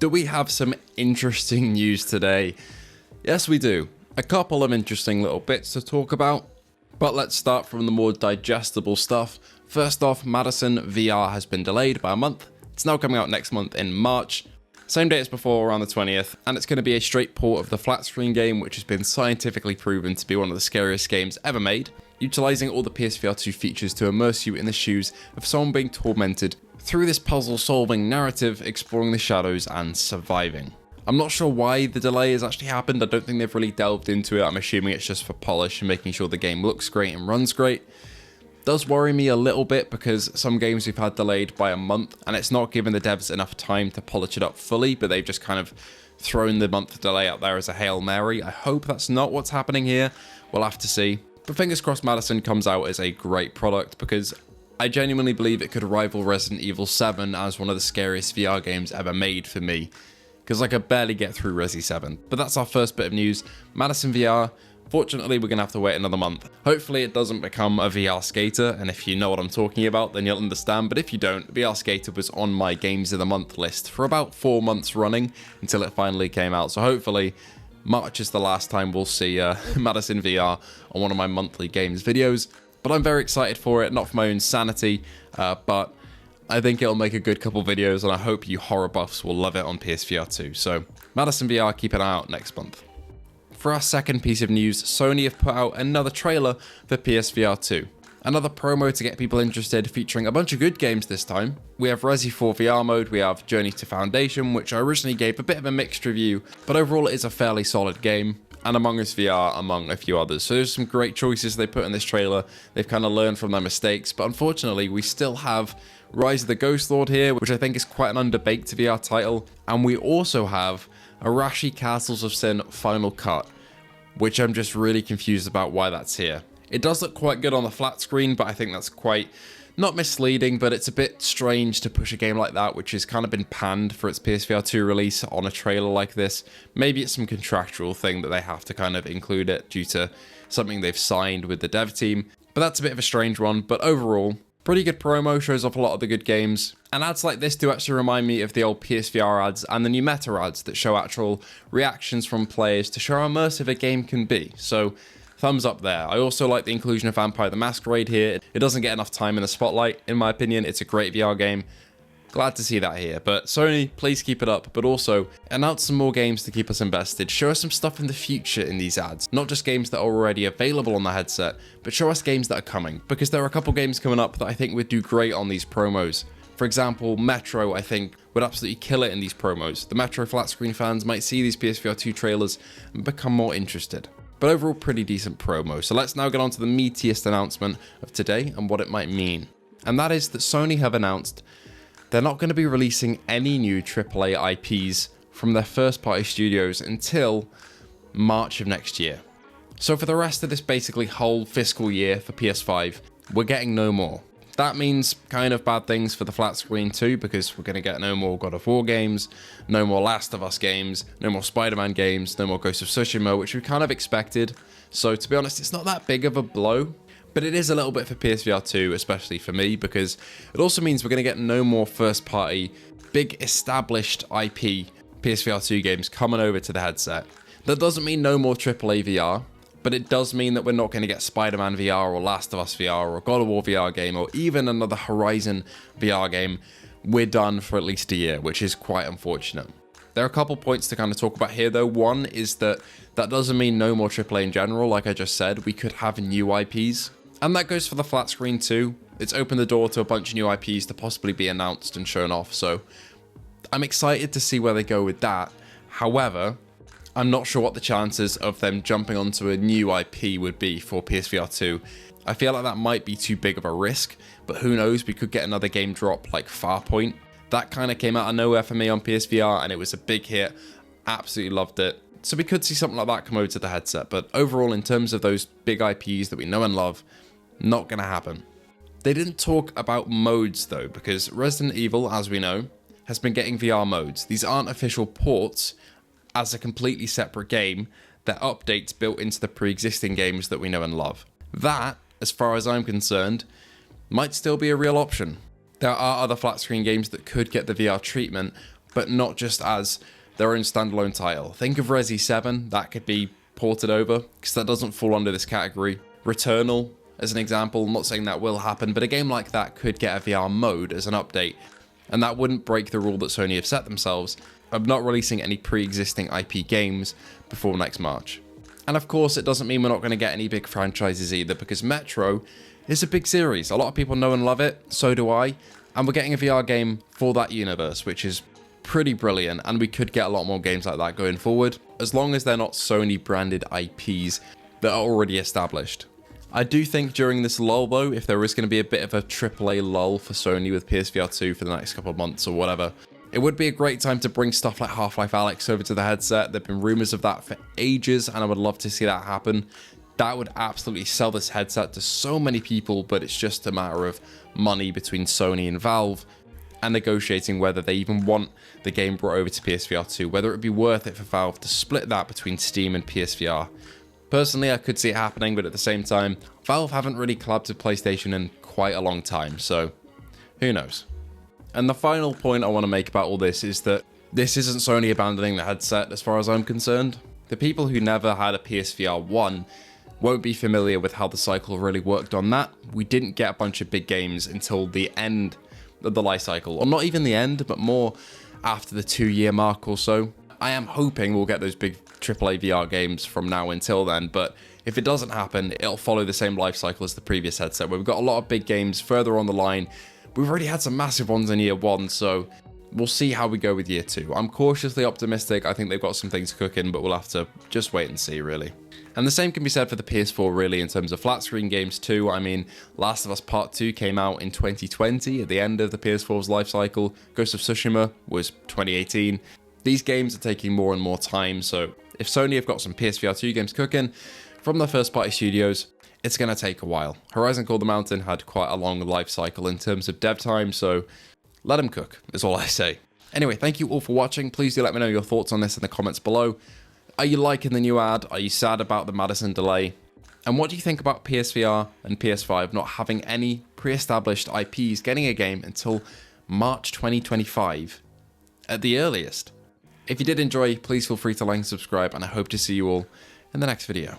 Do we have some interesting news today? Yes, we do. A couple of interesting little bits to talk about, but let's start from the more digestible stuff. First off, Madison VR has been delayed by a month. It's now coming out next month in March. Same day as before, around the 20th, and it's going to be a straight port of the flat screen game, which has been scientifically proven to be one of the scariest games ever made, utilising all the PSVR2 features to immerse you in the shoes of someone being tormented through this puzzle-solving narrative, exploring the shadows and surviving. I'm not sure why the delay has actually happened. I don't think they've really delved into it. I'm assuming it's just for polish and making sure the game looks great and runs great. Does worry me a little bit because some games we've had delayed by a month and it's not given the devs enough time to polish it up fully, but they've just kind of thrown the month delay out there as a Hail Mary. I hope that's not what's happening here. We'll have to see. But fingers crossed Madison comes out as a great product, because I genuinely believe it could rival Resident Evil 7 as one of the scariest VR games ever made for me, because I could barely get through Resi 7. But that's our first bit of news. Madison VR, fortunately we're going to have to wait another month. Hopefully it doesn't become a VR Skater, and if you know what I'm talking about then you'll understand, but if you don't, VR Skater was on my Games of the Month list for about 4 months running until it finally came out, so hopefully March is the last time we'll see Madison VR on one of my monthly games videos. But I'm very excited for it, not for my own sanity, but I think it'll make a good couple videos, and I hope you horror buffs will love it on PSVR2. So Madison VR, keep an eye out next month. For our second piece of news, Sony have put out another trailer for PSVR2. Another promo to get people interested, featuring a bunch of good games this time. We have Resi 4 VR mode, we have Journey to Foundation, which I originally gave a bit of a mixed review, but overall it is a fairly solid game, and Among Us VR among a few others. So there's some great choices they put in this trailer. They've kind of learned from their mistakes, but unfortunately we still have Rise of the Ghost Lord here, which I think is quite an underbaked VR title, and we also have Arashi Castles of Sin Final Cut, which I'm just really confused about why that's here. It does look quite good on the flat screen, but I think that's quite, not misleading, but it's a bit strange to push a game like that, which has kind of been panned for its PSVR2 release on a trailer like this. Maybe it's some contractual thing that they have to kind of include it due to something they've signed with the dev team, but that's a bit of a strange one. But overall, pretty good promo, shows off a lot of the good games, and ads like this do actually remind me of the old PSVR ads and the new Meta ads that show actual reactions from players to show how immersive a game can be. So thumbs up there. I also like the inclusion of Vampire the Masquerade here. It doesn't get enough time in the spotlight, in my opinion. It's a great VR game. Glad to see that here. But Sony, please keep it up, but also announce some more games to keep us invested. Show us some stuff in the future in these ads. Not just games that are already available on the headset, but show us games that are coming, because there are a couple games coming up that I think would do great on these promos. For example, Metro, I think, would absolutely kill it in these promos. The Metro flat screen fans might see these PSVR2 trailers and become more interested. But overall, pretty decent promo. So let's now get on to the meatiest announcement of today and what it might mean. And that is that Sony have announced they're not going to be releasing any new AAA IPs from their first-party studios until March of next year. So for the rest of this basically whole fiscal year for PS5, we're getting no more. That means kind of bad things for the flat screen too, because we're going to get no more God of War games, no more Last of Us games, no more Spider-Man games, no more Ghost of Tsushima, which we kind of expected. So to be honest, it's not that big of a blow, but it is a little bit for PSVR 2, especially for me, because it also means we're going to get no more first-party, big established IP PSVR 2 games coming over to the headset. That doesn't mean no more AAA VR, but it does mean that we're not going to get Spider-Man VR or Last of Us VR or God of War VR game or even another Horizon VR game. We're done for at least a year, which is quite unfortunate. There are a couple points to kind of talk about here though. One is that doesn't mean no more AAA in general. Like I just said, we could have new IPs. And that goes for the flat screen too. It's opened the door to a bunch of new IPs to possibly be announced and shown off. So I'm excited to see where they go with that. However, I'm not sure what the chances of them jumping onto a new IP would be for PSVR 2. I feel like that might be too big of a risk, but who knows, we could get another game drop like Farpoint. That kind of came out of nowhere for me on PSVR and it was a big hit. Absolutely loved it. So we could see something like that come over to the headset, but overall in terms of those big IPs that we know and love, not going to happen. They didn't talk about modes though, because Resident Evil, as we know, has been getting VR modes. These aren't official ports as a completely separate game. They're updates built into the pre-existing games that we know and love. That, as far as I'm concerned, might still be a real option. There are other flat screen games that could get the VR treatment, but not just as their own standalone title. Think of Resi 7, that could be ported over, because that doesn't fall under this category. Returnal, as an example, I'm not saying that will happen, but a game like that could get a VR mode as an update, and that wouldn't break the rule that Sony have set themselves of not releasing any pre-existing IP games before next March. And of course, it doesn't mean we're not going to get any big franchises either, because Metro is a big series. A lot of people know and love it, so do I, and we're getting a VR game for that universe, which is pretty brilliant, and we could get a lot more games like that going forward, as long as they're not Sony branded IPs that are already established. I do think during this lull though, if there is going to be a bit of a AAA lull for Sony with PSVR2 for the next couple of months or whatever, it would be a great time to bring stuff like Half-Life Alyx over to the headset. There have been rumours of that for ages, and I would love to see that happen. That would absolutely sell this headset to so many people, but it's just a matter of money between Sony and Valve, and negotiating whether they even want the game brought over to PSVR2, whether it would be worth it for Valve to split that between Steam and PSVR. Personally, I could see it happening, but at the same time, Valve haven't really collabed with PlayStation in quite a long time, so who knows. And the final point I want to make about all this is that this isn't Sony abandoning the headset as far as I'm concerned. The people who never had a PSVR 1 won't be familiar with how the cycle really worked on that. We didn't get a bunch of big games until the end of the life cycle, or not even the end, but more after the 2-year mark or so. I am hoping we'll get those big AAA VR games from now until then, but if it doesn't happen, it'll follow the same life cycle as the previous headset, where we've got a lot of big games further on the line. We've already had some massive ones in year 1, so we'll see how we go with year 2. I'm cautiously optimistic. I think they've got some things cooking, but we'll have to just wait and see, really. And the same can be said for the PS4, really, in terms of flat screen games too. I mean, Last of Us Part 2 came out in 2020, at the end of the PS4's life cycle. Ghost of Tsushima was 2018. These games are taking more and more time, so if Sony have got some PSVR2 games cooking from their first-party studios, it's going to take a while. Horizon Call the Mountain had quite a long life cycle in terms of dev time, so let them cook, is all I say. Anyway, thank you all for watching. Please do let me know your thoughts on this in the comments below. Are you liking the new ad? Are you sad about the Madison delay? And what do you think about PSVR and PS5 not having any pre-established IPs getting a game until March 2025 at the earliest? If you did enjoy, please feel free to like and subscribe, and I hope to see you all in the next video.